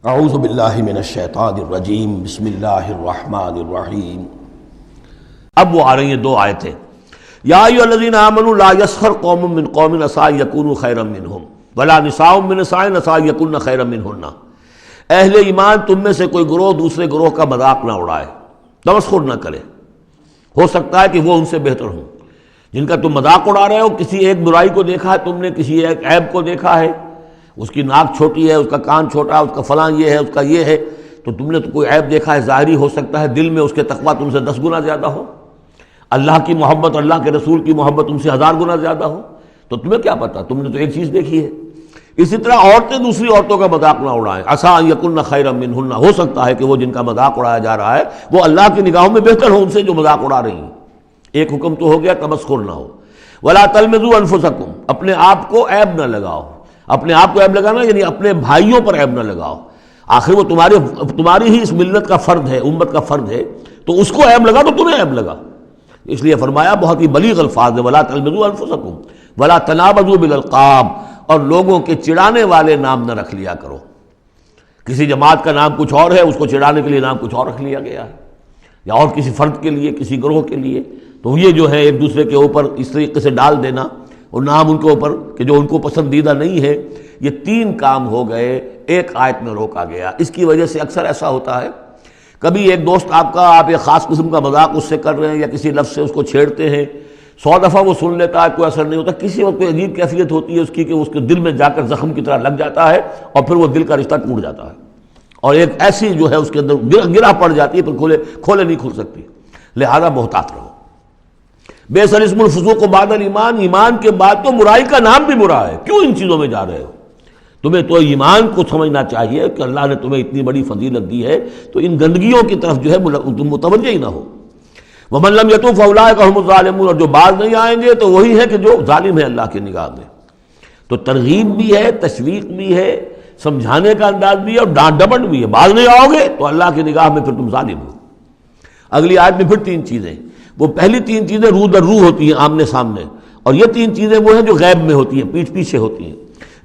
اعوذ باللہ من الشیطان الرجیم بسم اللہ الرحمن الرحیم۔ اب وہ آ رہی ہیں دو آیتیں، یا ایھا الذین آمنوا لا یسخر قوم من قوم عسیٰ ان یکونوا خیرا منہم ولا نساء من نساء عسیٰ ان یکن خیرا منہن۔ اہل ایمان تم میں سے کوئی گروہ دوسرے گروہ کا مذاق نہ اڑائے، تمسخر نہ کرے، ہو سکتا ہے کہ وہ ان سے بہتر ہوں۔ جن کا تم مذاق اڑا رہے ہو، کسی ایک برائی کو دیکھا ہے تم نے، کسی ایک عیب کو دیکھا ہے، اس کی ناک چھوٹی ہے، اس کا کان چھوٹا ہے، اس کا فلاں یہ ہے، اس کا یہ ہے، تو تم نے تو کوئی عیب دیکھا ہے ظاہری، ہو سکتا ہے دل میں اس کے تقویٰ تم سے 10 گنا زیادہ ہو، اللہ کی محبت، اللہ کے رسول کی محبت تم سے 1000 گنا زیادہ ہو، تو تمہیں کیا پتا، تم نے تو ایک چیز دیکھی ہے۔ اسی طرح عورتیں دوسری عورتوں کا مذاق نہ اڑائیں، عسیٰ ان یکن خیرا منہن، ہو سکتا ہے کہ وہ جن کا مذاق اڑایا جا رہا ہے وہ اللہ کی نگاہوں میں بہتر ہو ان سے جو مذاق اڑا رہی ہیں۔ ایک حکم تو ہو گیا تمسخر نہ ہو۔ ولا تلمزوا انفسکم، اپنے آپ کو عیب نہ لگاؤ۔ اپنے آپ کو عیب لگانا یعنی اپنے بھائیوں پر عیب نہ لگاؤ، آخر وہ تمہاری ہی اس ملت کا فرد ہے، امت کا فرد ہے، تو اس کو عیب لگا تو تمہیں عیب لگا۔ اس لیے فرمایا بہت ہی بلیغ الفاظ ہے، ولا تلمزوا انفسکم ولا تنابزوا بالالقاب، اور لوگوں کے چڑانے والے نام نہ رکھ لیا کرو۔ کسی جماعت کا نام کچھ اور ہے، اس کو چڑانے کے لیے نام کچھ اور رکھ لیا گیا ہے، یا اور کسی فرد کے لیے، کسی گروہ کے لیے، تو یہ جو ہے ایک دوسرے کے اوپر اس طریقے سے ڈال دینا اور نام ان کے اوپر کہ جو ان کو پسندیدہ نہیں ہے، یہ 3 کام ہو گئے ایک آیت میں روکا گیا۔ اس کی وجہ سے اکثر ایسا ہوتا ہے، کبھی ایک دوست آپ ایک خاص قسم کا مذاق اس سے کر رہے ہیں یا کسی لفظ سے اس کو چھیڑتے ہیں، 100 دفعہ وہ سن لیتا ہے، کوئی اثر نہیں ہوتا، کسی وقت کوئی عجیب کیفیت ہوتی ہے اس کی کہ اس کے دل میں جا کر زخم کی طرح لگ جاتا ہے اور پھر وہ دل کا رشتہ ٹوٹ جاتا ہے، اور ایک ایسی جو ہے اس کے اندر گرہ پڑ جاتی ہے، پھر کھولے نہیں کھل سکتی۔ لہذا محتاط رہو۔ بئس الاسم الفسوق بعد الایمان، ایمان کے بعد تو برائی کا نام بھی برا ہے، کیوں ان چیزوں میں جا رہے ہو؟ تمہیں تو ایمان کو سمجھنا چاہیے کہ اللہ نے تمہیں اتنی بڑی فضیلت دی ہے، تو ان گندگیوں کی طرف جو ہے تم متوجہ ہی نہ ہو۔ ومن لم یتوب فاولئک هم الظالمون، اور جو باز نہیں آئیں گے تو وہی ہے کہ جو ظالم ہے اللہ کی نگاہ میں۔ تو ترغیب بھی ہے، تشویق بھی ہے، سمجھانے کا انداز بھی ہے، اور ڈانٹ ڈپٹ بھی ہے۔ باز نہیں آؤ گے تو اللہ کی نگاہ میں پھر تم ظالم ہو۔ اگلی آیت میں پھر 3 چیزیں، وہ پہلی 3 چیزیں رو در رو ہوتی ہیں آمنے سامنے، اور یہ 3 چیزیں وہ ہیں جو غیب میں ہوتی ہیں، پیٹھ پیچھے ہوتی ہیں۔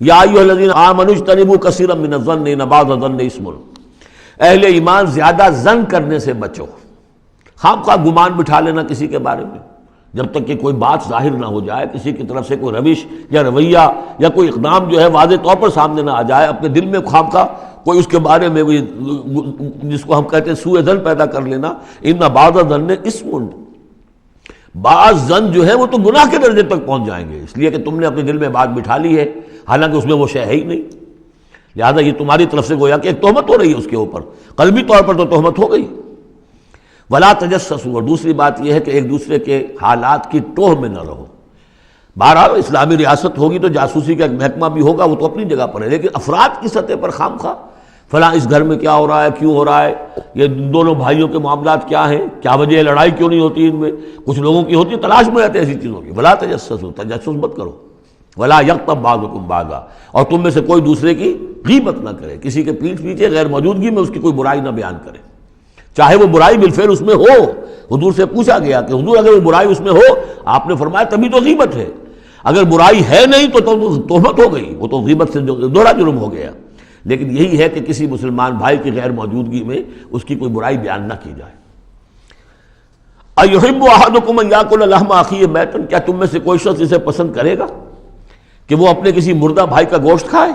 یا ایھا الذین آمنوا اجتنبوا کثیرا من الظن ان بعض الظن اسم، اہل ایمان زیادہ ظن کرنے سے بچو، خام خواہ گمان بٹھا لینا کسی کے بارے میں، جب تک کہ کوئی بات ظاہر نہ ہو جائے، کسی کی طرف سے کوئی روش یا رویہ یا کوئی اقدام جو ہے واضح طور پر سامنے نہ آ جائے، اپنے دل میں خام خواہ کوئی اس کے بارے میں جس کو ہم کہتے ہیں سوء ظن پیدا کر لینا۔ ان بعض الظن اسم، بعض ظن جو ہے وہ تو گناہ کے درجے تک پہنچ جائیں گے، اس لیے کہ تم نے اپنے دل میں بات بٹھا لی ہے، حالانکہ اس میں وہ شے ہے ہی نہیں۔ لہذا یہ تمہاری طرف سے گویا کہ ایک تہمت ہو رہی ہے اس کے اوپر، قلبی طور پر تو تہمت ہو گئی۔ ولا تجسسوا، اور دوسری بات یہ ہے کہ ایک دوسرے کے حالات کی ٹوہ میں نہ رہو۔ بہرحال اسلامی ریاست ہوگی تو جاسوسی کا ایک محکمہ بھی ہوگا، وہ تو اپنی جگہ پر ہے، لیکن افراد کی سطح پر خام خواہ فلاں اس گھر میں کیا ہو رہا ہے، کیوں ہو رہا ہے، یہ دونوں بھائیوں کے معاملات کیا ہیں، کیا وجہ ہے، لڑائی کیوں نہیں ہوتی ان میں، کچھ لوگوں کی ہوتی ہے، تلاش میں رہتے ہیں ایسی چیزوں کی۔ ولا تجسسوا، تجسس مت کرو۔ ولا یغتب بعضکم بعضا، اور تم میں سے کوئی دوسرے کی غیبت نہ کرے، کسی کے پیٹھ پیچھے غیر موجودگی میں اس کی کوئی برائی نہ بیان کرے، چاہے وہ برائی بالفعل اس میں ہو۔ حضور سے پوچھا گیا کہ حضور اگر وہ برائی اس میں ہو، آپ نے فرمایا تبھی تو غیبت ہے، اگر برائی ہے نہیں تو تہمت ہو گئی، وہ تو غیبت سے دوہرا جرم ہو گیا۔ لیکن یہی ہے کہ کسی مسلمان بھائی کی غیر موجودگی میں اس کی کوئی برائی بیان نہ کی جائے۔ ایحب احدکم ان یاکل لحم اخیہ میتا، کیا تم میں سے کوئی شخص اسے پسند کرے گا کہ وہ اپنے کسی مردہ بھائی کا گوشت کھائے؟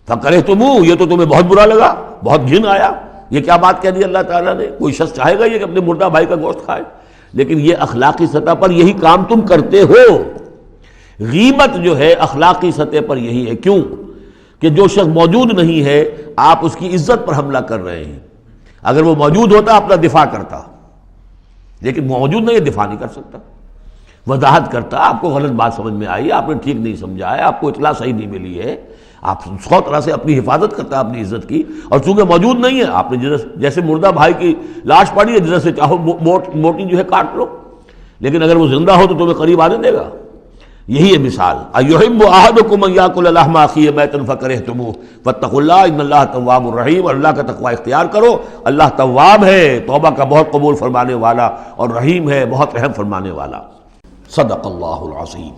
فکرہتموہ، یہ تو تمہیں بہت برا لگا، بہت گھن آیا، یہ کیا بات کہہ دی اللہ تعالیٰ نے، کوئی شخص چاہے گا یہ کہ اپنے مردہ بھائی کا گوشت کھائے؟ لیکن یہ اخلاقی سطح پر یہی کام تم کرتے ہو۔ غیبت جو ہے اخلاقی سطح پر یہی ہے، کیوں کہ جو شخص موجود نہیں ہے آپ اس کی عزت پر حملہ کر رہے ہیں۔ اگر وہ موجود ہوتا اپنا دفاع کرتا، لیکن موجود نہیں ہے، دفاع نہیں کر سکتا، وضاحت کرتا، آپ کو غلط بات سمجھ میں آئی، آپ نے ٹھیک نہیں سمجھا ہے، آپ کو اطلاع صحیح نہیں ملی ہے، آپ 100 طرح سے اپنی حفاظت کرتا ہے اپنی عزت کی، اور چونکہ موجود نہیں ہے آپ نے جیسے مردہ بھائی کی لاش پڑی ہے، جیسے چاہو موٹی جو ہے کاٹ لو، لیکن اگر وہ زندہ ہو تو تمہیں قریب آنے دے گا۔ یہی ہے مثال۔ ایحب احدکم ان یاکل لحم اخیہ میتا فکرہتموہ واتقوا اللہ ان اللہ تواب الرحیم، اور اللہ کا تقوی اختیار کرو، اللہ تواب ہے، توبہ کا بہت قبول فرمانے والا، اور رحیم ہے، بہت رحم فرمانے والا۔ صدق اللہ العظیم۔